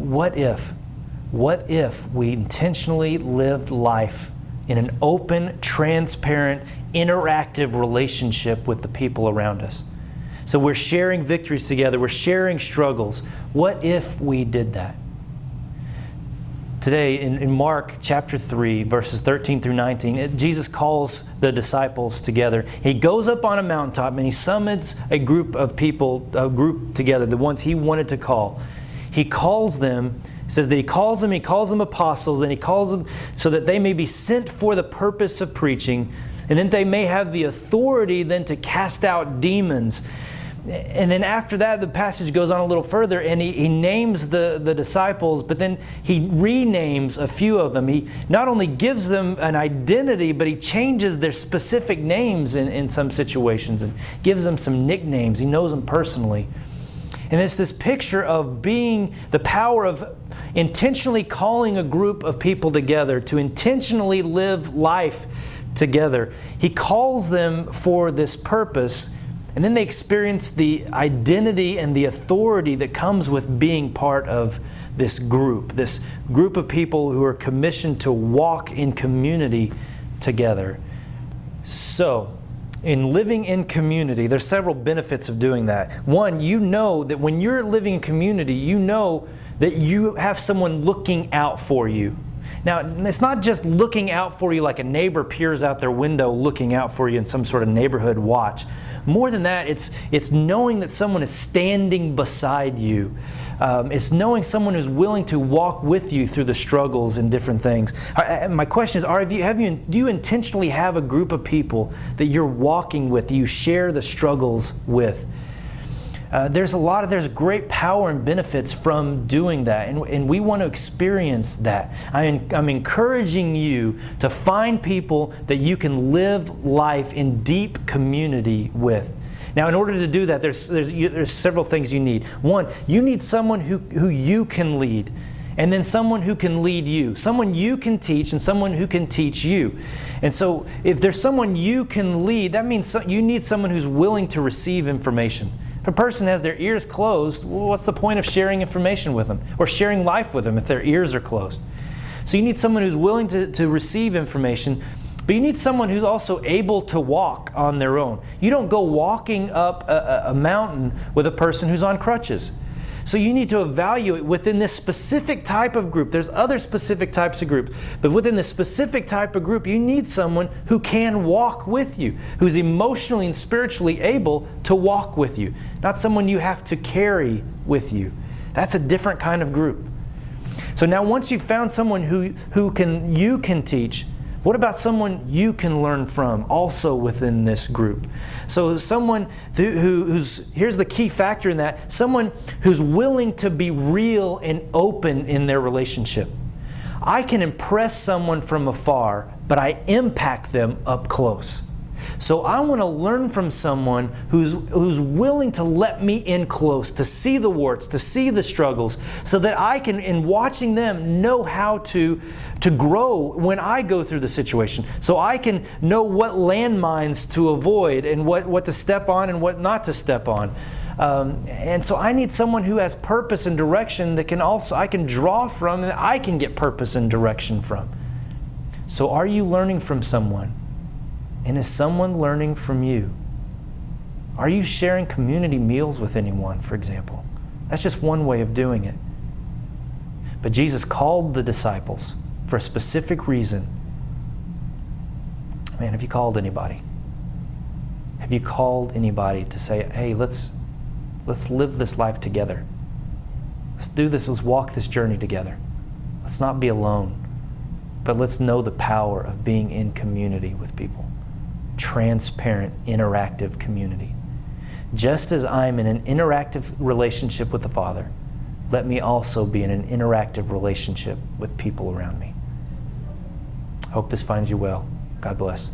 what if we intentionally lived life in an open, transparent, interactive relationship with the people around us? So we're sharing victories together, we're sharing struggles. What if we did that? Today in Mark chapter 3, verses 13 through 19, Jesus calls the disciples together. He goes up on a mountaintop and he summons a group of people, a group together, the ones he wanted to call. He calls them, says that he calls them apostles, and he calls them so that they may be sent for the purpose of preaching, and then they may have the authority then to cast out demons. And then after that, the passage goes on a little further, and he names the disciples, but then he renames a few of them. He not only gives them an identity, but he changes their specific names in some situations and gives them some nicknames. He knows them personally. And it's this picture of being the power of intentionally calling a group of people together to intentionally live life together. He calls them for this purpose. And then they experience the identity and the authority that comes with being part of this group of people who are commissioned to walk in community together. So, in living in community, there's several benefits of doing that. One, you know that when you're living in community, you know that you have someone looking out for you. Now, it's not just looking out for you like a neighbor peers out their window looking out for you in some sort of neighborhood watch. More than that, it's knowing that someone is standing beside you. It's knowing someone who's willing to walk with you through the struggles and different things. My question is, do you intentionally have a group of people that you're walking with, that you share the struggles with? There's great power and benefits from doing that, and we want to experience that. I'm encouraging you to find people that you can live life in deep community with. Now, in order to do that, there's several things you need. One, you need someone who you can lead, and then someone who can lead you. Someone you can teach, and someone who can teach you. And so, if there's someone you can lead, that means you need someone who's willing to receive information. If a person has their ears closed, well, what's the point of sharing information with them or sharing life with them if their ears are closed? So you need someone who's willing to receive information, but you need someone who's also able to walk on their own. You don't go walking up a mountain with a person who's on crutches. So you need to evaluate within this specific type of group. There's other specific types of groups, but within this specific type of group, you need someone who can walk with you, who's emotionally and spiritually able to walk with you, not someone you have to carry with you. That's a different kind of group. So now once you've found someone who you can teach, what about someone you can learn from also within this group? So someone who's, here's the key factor in that, someone who's willing to be real and open in their relationship. I can impress someone from afar, but I impact them up close. So I want to learn from someone who's willing to let me in close, to see the warts, to see the struggles, so that I can, in watching them, know how to grow when I go through the situation. So I can know what landmines to avoid and what to step on and what not to step on. And so I need someone who has purpose and direction that I can draw from and I can get purpose and direction from. So are you learning from someone? And is someone learning from you? Are you sharing community meals with anyone, for example? That's just one way of doing it. But Jesus called the disciples for a specific reason. Man, have you called anybody? Have you called anybody to say, hey, let's live this life together. Let's do this, let's walk this journey together. Let's not be alone, but let's know the power of being in community with people. Transparent, interactive community. Just as I'm in an interactive relationship with the Father, let me also be in an interactive relationship with people around me. I hope this finds you well. God bless.